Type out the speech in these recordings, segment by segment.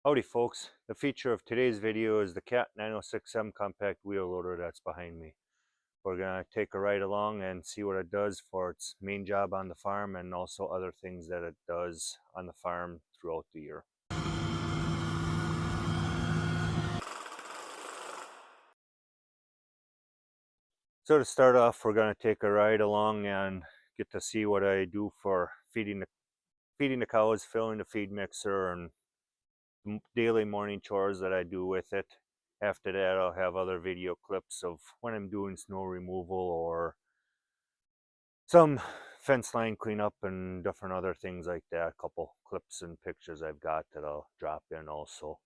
Howdy folks, the feature of today's video is the Cat 906M compact wheel loader that's behind me. We're going to take a ride along and see what it does for its main job on the farm and also other things that it does on the farm throughout the year. So to start off, we're going to take a ride along and get to see what I do for feeding the cows, filling the feed mixer, and daily morning chores that I do with it. After that, I'll have other video clips of when I'm doing snow removal or some fence line cleanup and different other things like that. A couple clips and pictures I've got that I'll drop in also.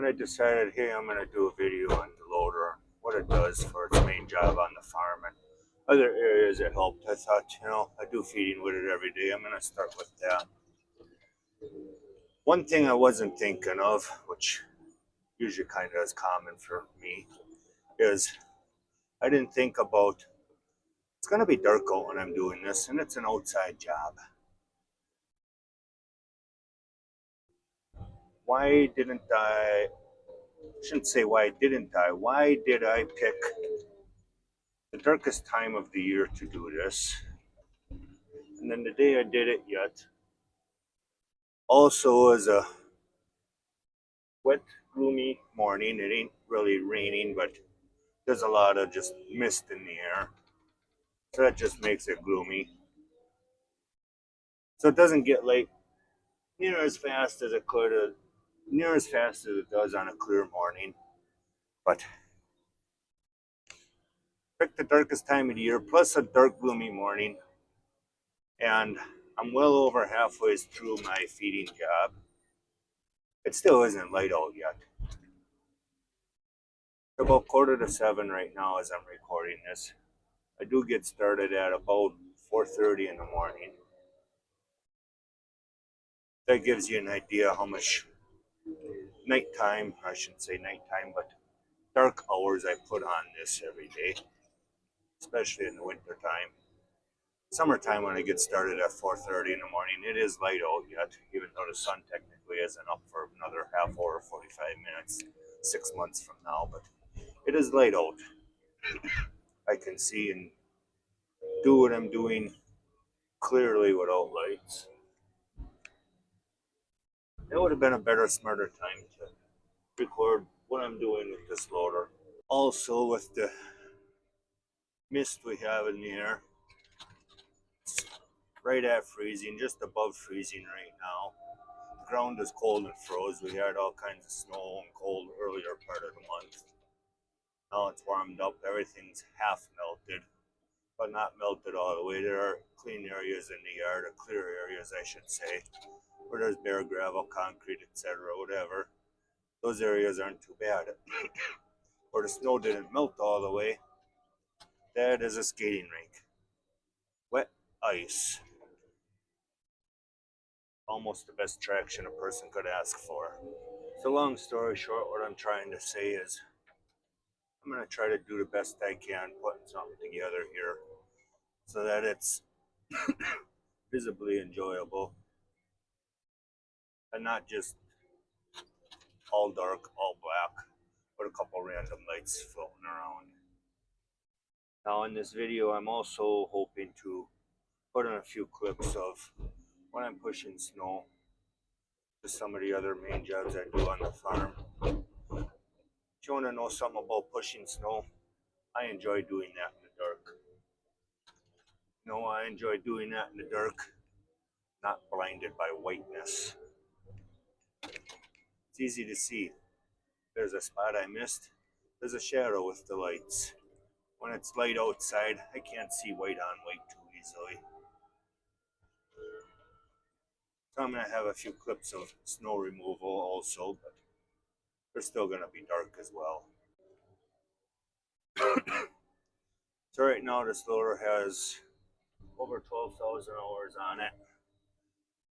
when I decided, hey, I'm gonna do a video on the loader, what it does for its main job on the farm and other areas it helped. I thought, I do feeding with it every day. I'm gonna start with that. One thing I wasn't thinking of, which usually kind of is common for me, is I didn't think about it's gonna be dark out when I'm doing this, and it's an outside job. Why didn't I? Shouldn't say why didn't I. Why did I pick the darkest time of the year to do this? And then the day I did it yet also was a wet, gloomy morning. It ain't really raining, but there's a lot of just mist in the air. So that just makes it gloomy. So it doesn't get light near as fast as it could, near as fast as it does on a clear morning. But pick the darkest time of the year, plus a dark, gloomy morning, and I'm well over halfway through my feeding job. It still isn't light out yet. It's about 6:45 right now as I'm recording this. I do get started at about 4:30 in the morning. That gives you an idea how much nighttime, I shouldn't say nighttime, but dark hours I put on this every day, especially in the winter time. Summertime when I get started at 4:30 in the morning, it is light out yet, even though the sun technically isn't up for another half hour, 45 minutes, 6 months from now, but it is light out. I can see and do what I'm doing clearly without lights. It would have been a better, smarter time to record what I'm doing with this loader. Also, with the mist we have in the air, it's right at freezing, just above freezing right now. The ground is cold and froze. We had all kinds of snow and cold earlier part of the month. Now it's warmed up. Everything's half melted, but not melted all the way. There are clean areas in the yard, or clear areas, I should say, where there's bare gravel, concrete, etc., whatever. Those areas aren't too bad. Where the snow didn't melt all the way, that is a skating rink. Wet ice. Almost the best traction a person could ask for. So long story short, what I'm trying to say is I'm going to try to do the best I can putting something together here so that it's visibly enjoyable and not just all dark, all black, but a couple random lights floating around. Now in this video, I'm also hoping to put in a few clips of when I'm pushing snow to some of the other main jobs I do on the farm. If you want to know something about pushing snow, I enjoy doing that in the dark. I enjoy doing that in the dark, not blinded by whiteness. It's easy to see. There's a spot I missed. There's a shadow with the lights. When it's light outside, I can't see white on white too easily. So I'm going to have a few clips of snow removal also, but they're still going to be dark as well. So right now this loader has over 12,000 hours on it.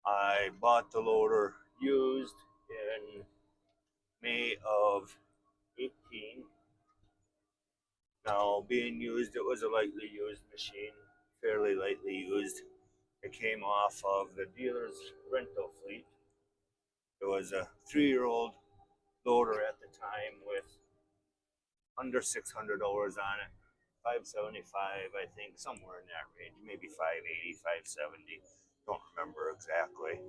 I bought the loader used in May of 18. Now being used, it was a lightly used machine, fairly lightly used. It came off of the dealer's rental fleet. It was a 3-year-old loader at the time with under 600 hours on it. 575, I think, somewhere in that range, maybe 580, 570. Don't remember exactly.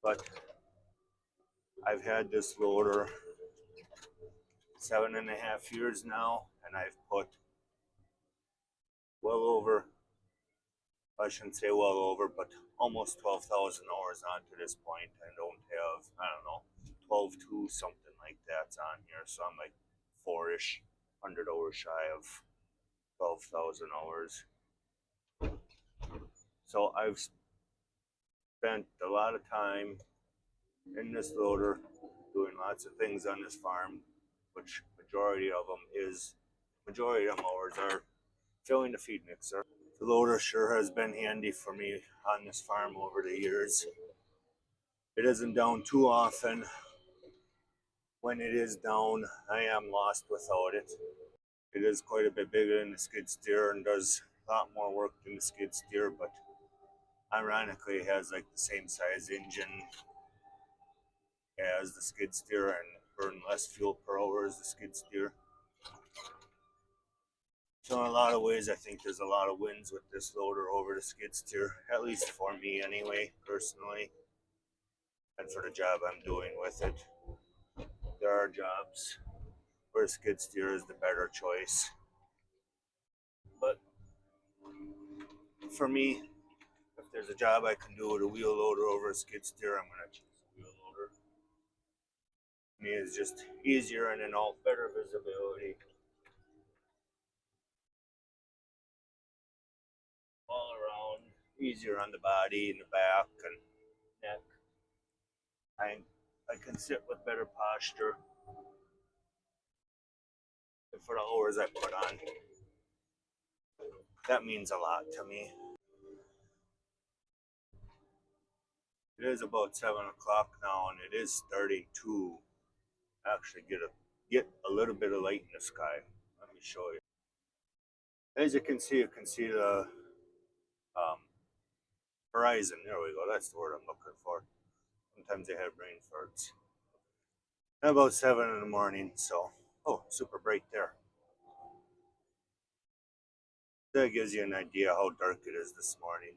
But I've had this loader 7.5 years now, and I've put well over, I shouldn't say well over, but almost 12,000 hours on to this point. I don't have, I don't know, 12.2, something like that's on here. So I'm like 4-ish, 100 hours shy of 12,000 hours. So I've spent a lot of time in this loader doing lots of things on this farm, which majority of mowers are filling the feed mixer. The loader sure has been handy for me on this farm over the years. It isn't down too often. When it is down, I am lost without it. It is quite a bit bigger than the skid steer and does a lot more work than the skid steer, but ironically it has like the same size engine as the skid steer and burn less fuel per hour as the skid steer. So in a lot of ways, I think there's a lot of wins with this loader over the skid steer, at least for me anyway, personally, and for the job I'm doing with it. There are jobs where skid steer is the better choice, but for me, if there's a job I can do with a wheel loader over a skid steer, I'm gonna choose a wheel loader. For me, it's just easier and all better visibility all around, easier on the body and the back and neck. I can sit with better posture for the hours I put on. That means a lot to me. It is about 7 o'clock now, and it is starting to actually get a little bit of light in the sky. Let me show you. As you can see the um, horizon. There we go. That's the word I'm looking for. Sometimes they have rain farts. About 7 in the morning, so super bright there. That gives you an idea how dark it is this morning.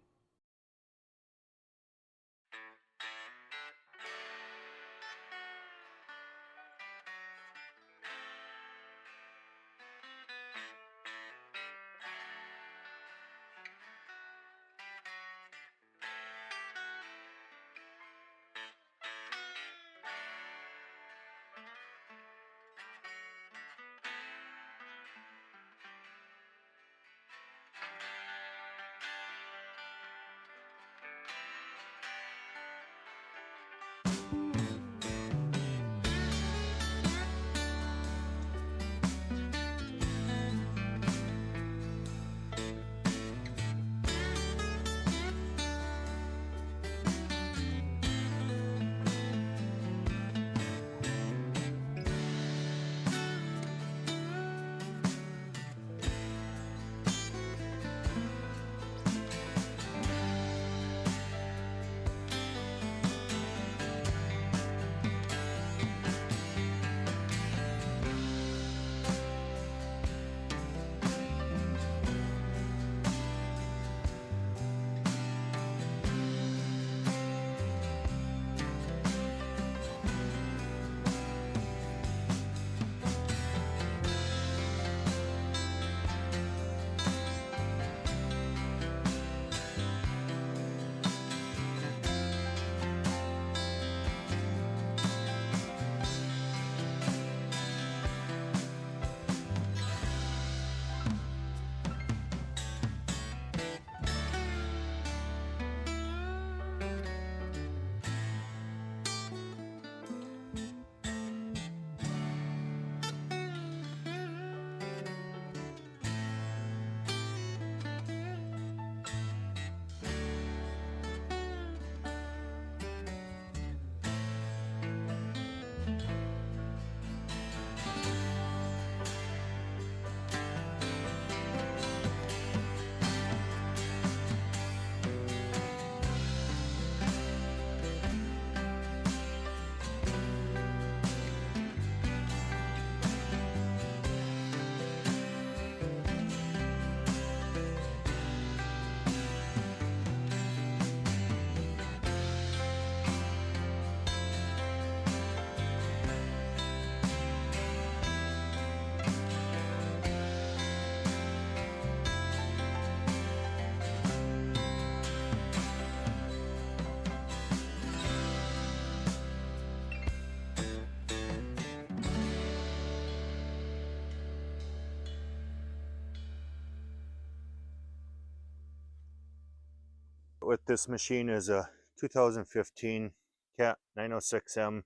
With this machine is a 2015 Cat 906M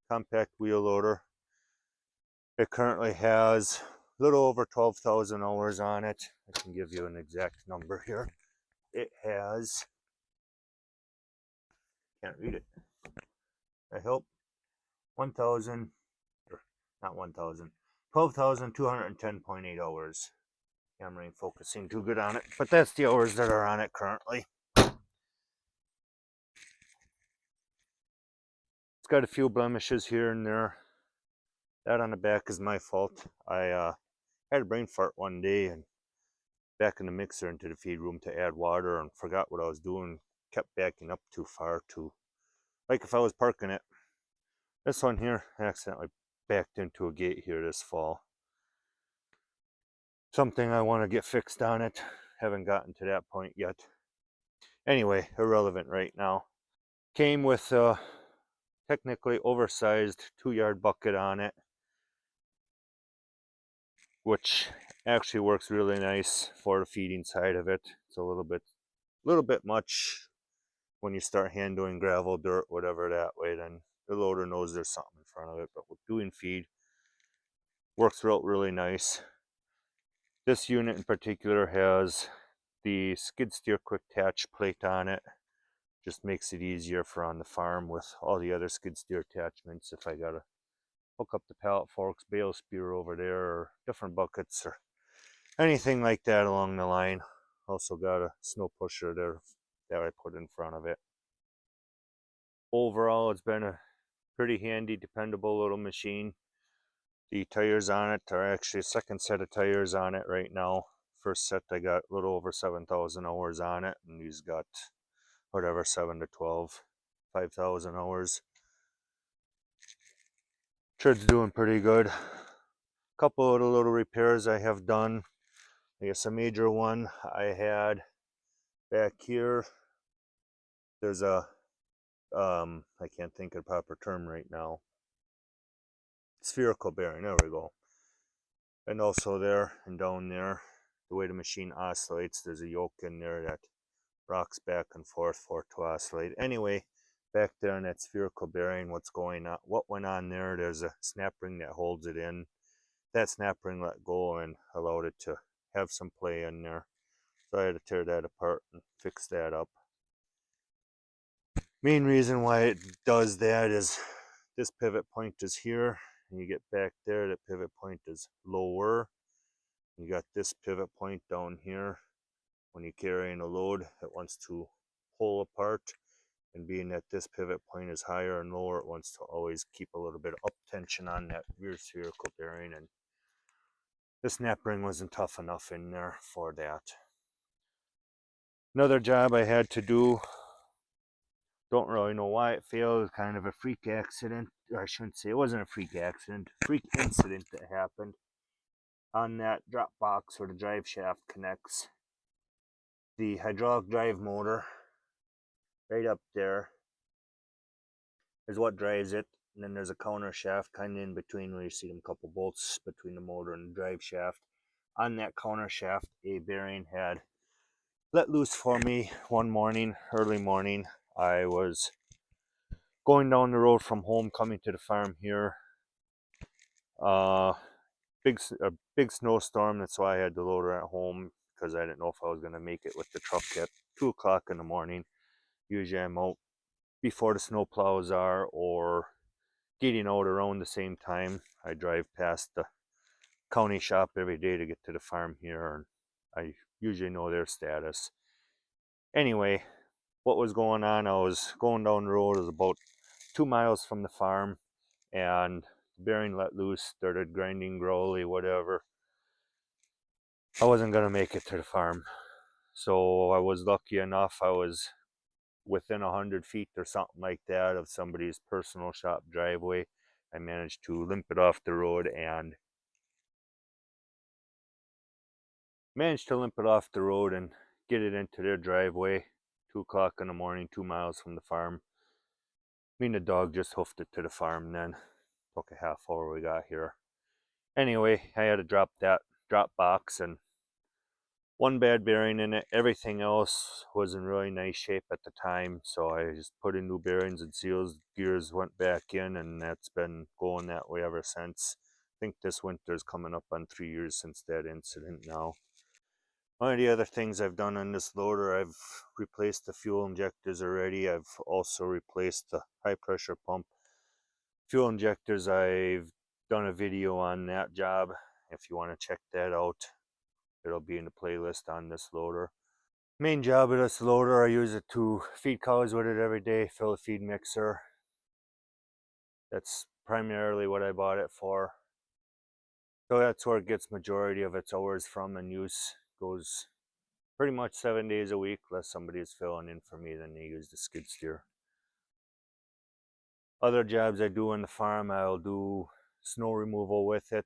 compact wheel loader. It currently has a little over 12,000 hours on it. I can give you an exact number here. It has, can't read it, I hope, 1,000, or not 1,000, 12,210.8 hours. Camera ain't focusing too good on it, but that's the hours that are on it currently. It's got a few blemishes here and there. That on the back is my fault. I had a brain fart one day and back in the mixer into the feed room to add water and forgot what I was doing. Kept backing up too far to, like if I was parking it. This one here, I accidentally backed into a gate here this fall. Something I want to get fixed on it. Haven't gotten to that point yet. Anyway, irrelevant right now. Came with a technically oversized 2-yard bucket on it, which actually works really nice for the feeding side of it. It's a little bit much when you start handling gravel, dirt, whatever that way, then the loader knows there's something in front of it. But with doing feed, works out really nice. This unit in particular has the skid steer quick attach plate on it. Just makes it easier for on the farm with all the other skid steer attachments. If I gotta hook up the pallet forks, bale spear over there, or different buckets or anything like that along the line. Also got a snow pusher there that I put in front of it. Overall, it's been a pretty handy, dependable little machine. The tires on it are actually a second set of tires on it right now. First set I got a little over 7,000 hours on it, and these got whatever 7 to 12, 5,000 hours. Tread's doing pretty good. Couple of little repairs I have done. I guess a major one I had back here. There's a I can't think of the proper term right now. Spherical bearing, there we go. And also there and down there, the way the machine oscillates, there's a yoke in there that rocks back and forth for it to oscillate. Anyway, back there in that spherical bearing, what went on there, there's a snap ring that holds it in. That snap ring let go and allowed it to have some play in there. So I had to tear that apart and fix that up. Main reason why it does that is this pivot point is here, and you get back there, the pivot point is lower. You got this pivot point down here. When you're carrying a load, it wants to pull apart, and being that this pivot point is higher and lower, it wants to always keep a little bit of up tension on that rear spherical bearing, and the snap ring wasn't tough enough in there for that. Another job I had to do, don't really know why it failed. It was kind of a freak accident. Or I shouldn't say it wasn't a freak accident. Freak incident that happened on that drop box where the drive shaft connects. The hydraulic drive motor right up there is what drives it. And then there's a counter shaft kind of in between where you see them couple bolts between the motor and the drive shaft. On that counter shaft, a bearing had let loose for me one morning, early morning. I was going down the road from home, coming to the farm here. A big snowstorm. That's why I had the loader at home, because I didn't know if I was going to make it with the truck at 2 o'clock in the morning. Usually I'm out before the snow plows are, or getting out around the same time. I drive past the county shop every day to get to the farm here, and I usually know their status. Anyway, what was going on, I was going down the road. It was about 2 miles from the farm, and the bearing let loose, started grinding growly, whatever. I wasn't going to make it to the farm. So I was lucky enough, I was within 100 feet or something like that of somebody's personal shop driveway. I managed to limp it off the road and get it into their driveway. 2 o'clock in the morning, 2 miles from the farm. Me and the dog just hoofed it to the farm, then took a half hour we got here. Anyway, I had to drop that drop box and one bad bearing in it. Everything else was in really nice shape at the time, so I just put in new bearings and seals. Gears went back in, and that's been going that way ever since. I think this winter's coming up on 3 years since that incident now. One of the other things I've done on this loader, I've replaced the fuel injectors already. I've also replaced the high pressure pump. Fuel injectors, I've done a video on that job. If you want to check that out, it'll be in the playlist on this loader. Main job of this loader, I use it to feed cows with it every day, fill a feed mixer. That's primarily what I bought it for. So that's where it gets majority of its hours from and use. Goes pretty much 7 days a week, unless somebody is filling in for me, then they use the skid steer. Other jobs I do on the farm, I'll do snow removal with it.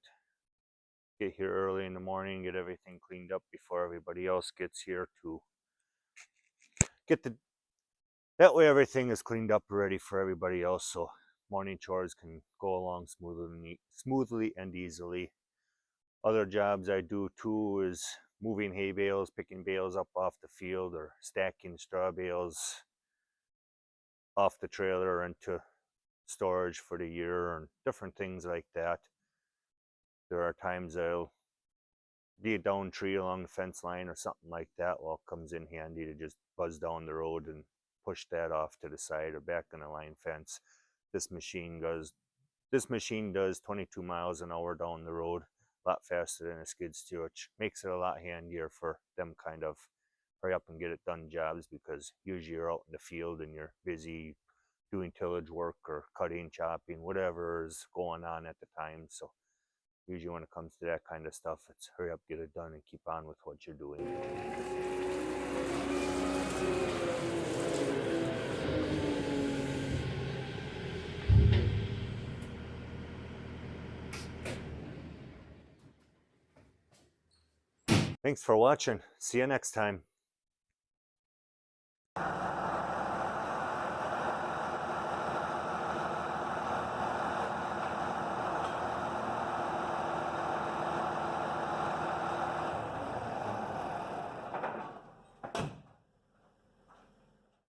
Get here early in the morning, get everything cleaned up before everybody else gets here to that way everything is cleaned up ready for everybody else, so morning chores can go along smoothly and easily. Other jobs I do too is moving hay bales, picking bales up off the field, or stacking straw bales off the trailer into storage for the year, and different things like that. There are times I'll be a down tree along the fence line or something like that. Well, it comes in handy to just buzz down the road and push that off to the side or back on a line fence. This machine does 22 miles an hour down the road, a lot faster than a skid steer, which makes it a lot handier for them kind of hurry up and get it done jobs, because usually you're out in the field and you're busy doing tillage work or cutting, chopping, whatever is going on at the time. So usually when it comes to that kind of stuff, it's hurry up, get it done, and keep on with what you're doing. Thanks for watching. See you next time.